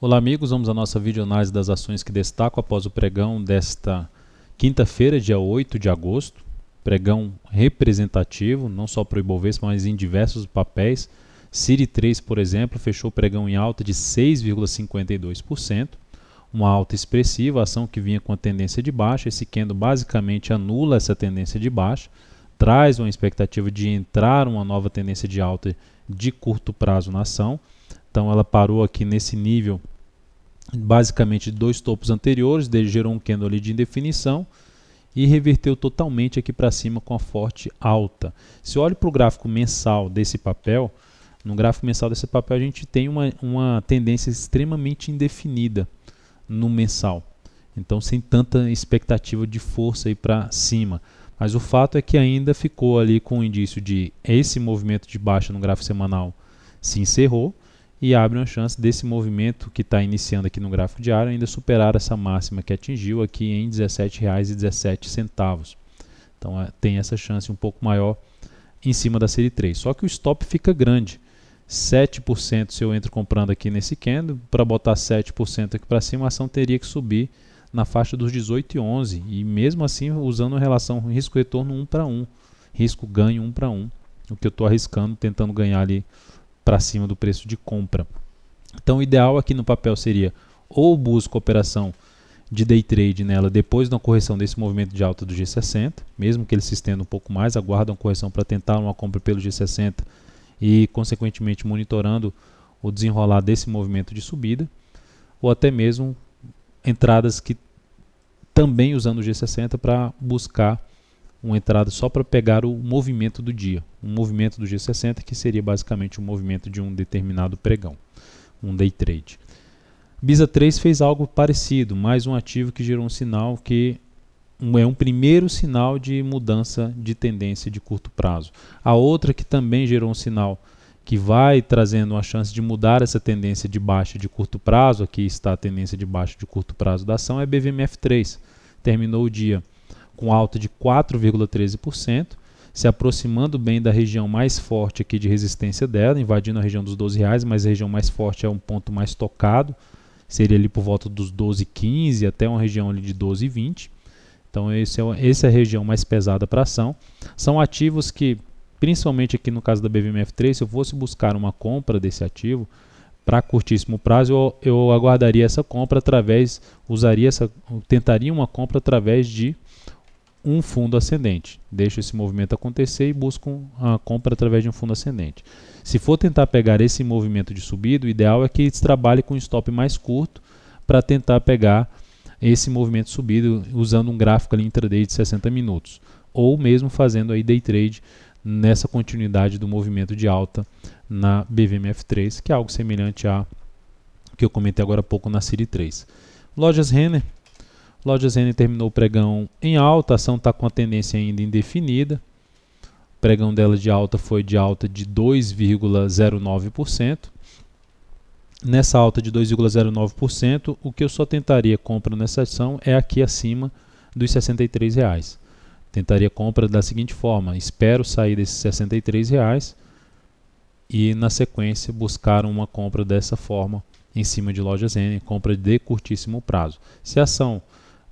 Olá amigos, vamos à nossa videoanálise das ações que destacam após o pregão desta quinta-feira, dia 8 de agosto. Pregão representativo, não só para o Ibovespa, mas em diversos papéis. CIRI 3, por exemplo, fechou o pregão em alta de 6,52%, uma alta expressiva, a ação que vinha com a tendência de baixa. Esse candle basicamente anula essa tendência de baixa, traz uma expectativa de entrar uma nova tendência de alta de curto prazo na ação. Então ela parou aqui nesse nível basicamente dois topos anteriores, ele gerou um candle ali de indefinição e reverteu totalmente aqui para cima com a forte alta. Se eu olho para o gráfico mensal desse papel, no gráfico mensal desse papel a gente tem uma tendência extremamente indefinida no mensal, então sem tanta expectativa de força aí para cima. Mas o fato é que ainda ficou ali com o indício de esse movimento de baixa no gráfico semanal se encerrou e abre uma chance desse movimento que está iniciando aqui no gráfico diário ainda superar essa máxima que atingiu aqui em R$ 17,17. Então tem essa chance um pouco maior em cima da série 3. Só que o stop fica grande. 7% se eu entro comprando aqui nesse candle, para botar 7% aqui para cima, a ação teria que subir na faixa dos 18,11 e mesmo assim usando a relação risco-retorno 1 para 1, risco-ganho 1 para 1, o que eu estou arriscando, tentando ganhar ali para cima do preço de compra. Então o ideal aqui no papel seria ou busco operação de day trade nela depois da correção desse movimento de alta do G60, mesmo que ele se estenda um pouco mais, aguarda uma correção para tentar uma compra pelo G60 e consequentemente monitorando o desenrolar desse movimento de subida, ou até mesmo entradas que também usando o G60 para buscar uma entrada só para pegar o movimento do dia, um movimento do G60 que seria basicamente o movimento de um determinado pregão, um day trade. BISA 3 fez algo parecido, mais um ativo que gerou um sinal que é um primeiro sinal de mudança de tendência de curto prazo. A outra que também gerou um sinal que vai trazendo uma chance de mudar essa tendência de baixa de curto prazo, aqui está a tendência de baixa de curto prazo da ação, é BVMF3. Terminou o dia com alta de 4,13%, se aproximando bem da região mais forte aqui de resistência dela, invadindo a região dos R$12, mas a região mais forte é um ponto mais tocado, seria ali por volta dos 12,15 até uma região ali de 12,20. Então essa é a região mais pesada para a ação. São ativos que, principalmente aqui no caso da BVMF3, se eu fosse buscar uma compra desse ativo para curtíssimo prazo, eu aguardaria essa compra tentaria uma compra através de um fundo ascendente. Deixo esse movimento acontecer e busco a compra através de um fundo ascendente. Se for tentar pegar esse movimento de subida, o ideal é que se trabalhe com um stop mais curto para tentar pegar esse movimento subido usando um gráfico ali intraday de 60 minutos. Ou mesmo fazendo aí day trade nessa continuidade do movimento de alta na BVMF3, que é algo semelhante a que eu comentei agora há pouco na CIRI 3. Lojas Renner terminou o pregão em alta, a ação está com a tendência ainda indefinida. O pregão dela de alta foi de alta de 2,09%. Nessa alta de 2,09%, o que eu só tentaria compra nessa ação é aqui acima dos R$ 63. Tentaria compra da seguinte forma: espero sair desses R$ 63 e na sequência buscar uma compra dessa forma em cima de Lojas Renner, compra de curtíssimo prazo. Se a ação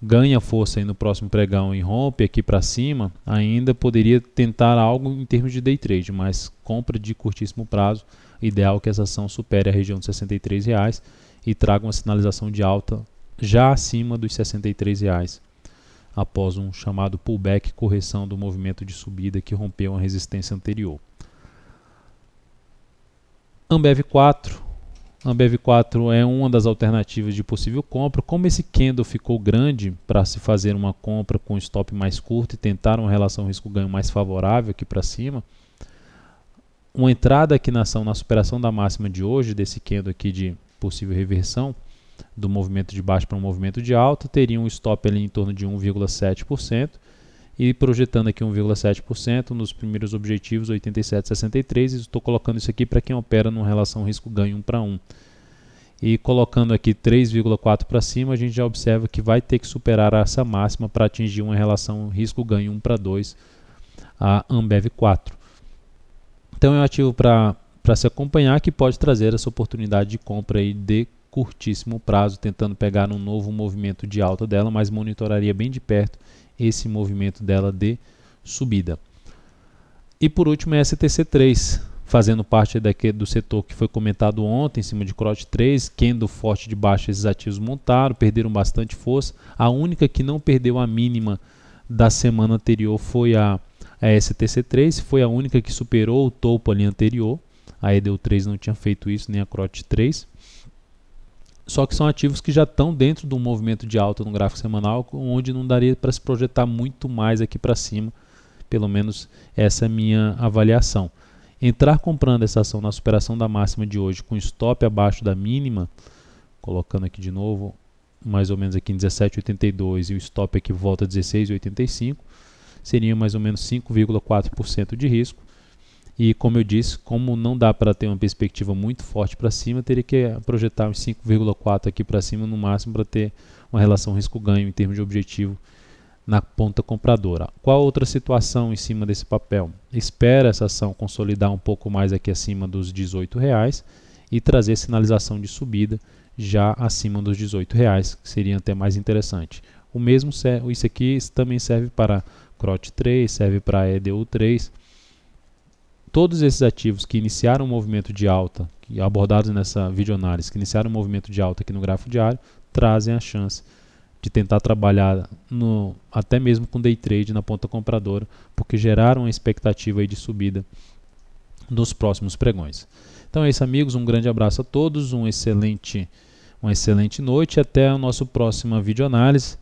ganha força aí no próximo pregão e rompe aqui para cima, ainda poderia tentar algo em termos de day trade, mas compra de curtíssimo prazo, ideal que essa ação supere a região de R$ 63 e traga uma sinalização de alta já acima dos R$ 63 após um chamado pullback, correção do movimento de subida que rompeu a resistência anterior. Ambev 4 é uma das alternativas de possível compra. Como esse candle ficou grande para se fazer uma compra com stop mais curto e tentar uma relação risco-ganho mais favorável aqui para cima, uma entrada aqui na ação na superação da máxima de hoje, desse candle aqui de possível reversão do movimento de baixo para um movimento de alta, teria um stop ali em torno de 1,7% e projetando aqui 1,7% nos primeiros objetivos 87,63, e estou colocando isso aqui para quem opera numa relação risco-ganho 1 para 1. E colocando aqui 3,4 para cima, a gente já observa que vai ter que superar essa máxima para atingir uma relação risco-ganho 1 para 2, a Ambev 4. Então é um ativo para se acompanhar, que pode trazer essa oportunidade de compra aí de curtíssimo prazo, tentando pegar um novo movimento de alta dela, mas monitoraria bem de perto esse movimento dela de subida. E por último é a STC3, fazendo parte do setor que foi comentado ontem, em cima de CROT 3, candle forte de baixo, esses ativos montaram, perderam bastante força. A única que não perdeu a mínima da semana anterior foi a STC3, foi a única que superou o topo ali anterior. A EDU3 não tinha feito isso, nem a CROT 3. Só que são ativos que já estão dentro de um movimento de alta no gráfico semanal, onde não daria para se projetar muito mais aqui para cima. Pelo menos essa é a minha avaliação. Entrar comprando essa ação na superação da máxima de hoje com stop abaixo da mínima, colocando aqui de novo, mais ou menos aqui em 17,82 e o stop aqui volta a 16,85, seria mais ou menos 5,4% de risco. E como eu disse, como não dá para ter uma perspectiva muito forte para cima, teria que projetar uns 5,4 aqui para cima no máximo para ter uma relação risco-ganho em termos de objetivo na ponta compradora. Qual outra situação em cima desse papel? Espera essa ação consolidar um pouco mais aqui acima dos R$18 e trazer sinalização de subida já acima dos R$18, que seria até mais interessante. O mesmo, isso aqui também serve para CROT 3, serve para EDU3. Todos esses ativos que iniciaram um movimento de alta, abordados nessa videoanálise, que iniciaram um movimento de alta aqui no gráfico diário, trazem a chance de tentar trabalhar até mesmo com day trade na ponta compradora, porque geraram uma expectativa aí de subida nos próximos pregões. Então é isso, amigos, um grande abraço a todos, uma excelente noite, até a nossa próxima videoanálise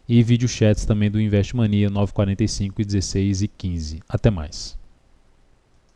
e vídeo chats também do Invest Mania 945 e 16 e 15. Até mais.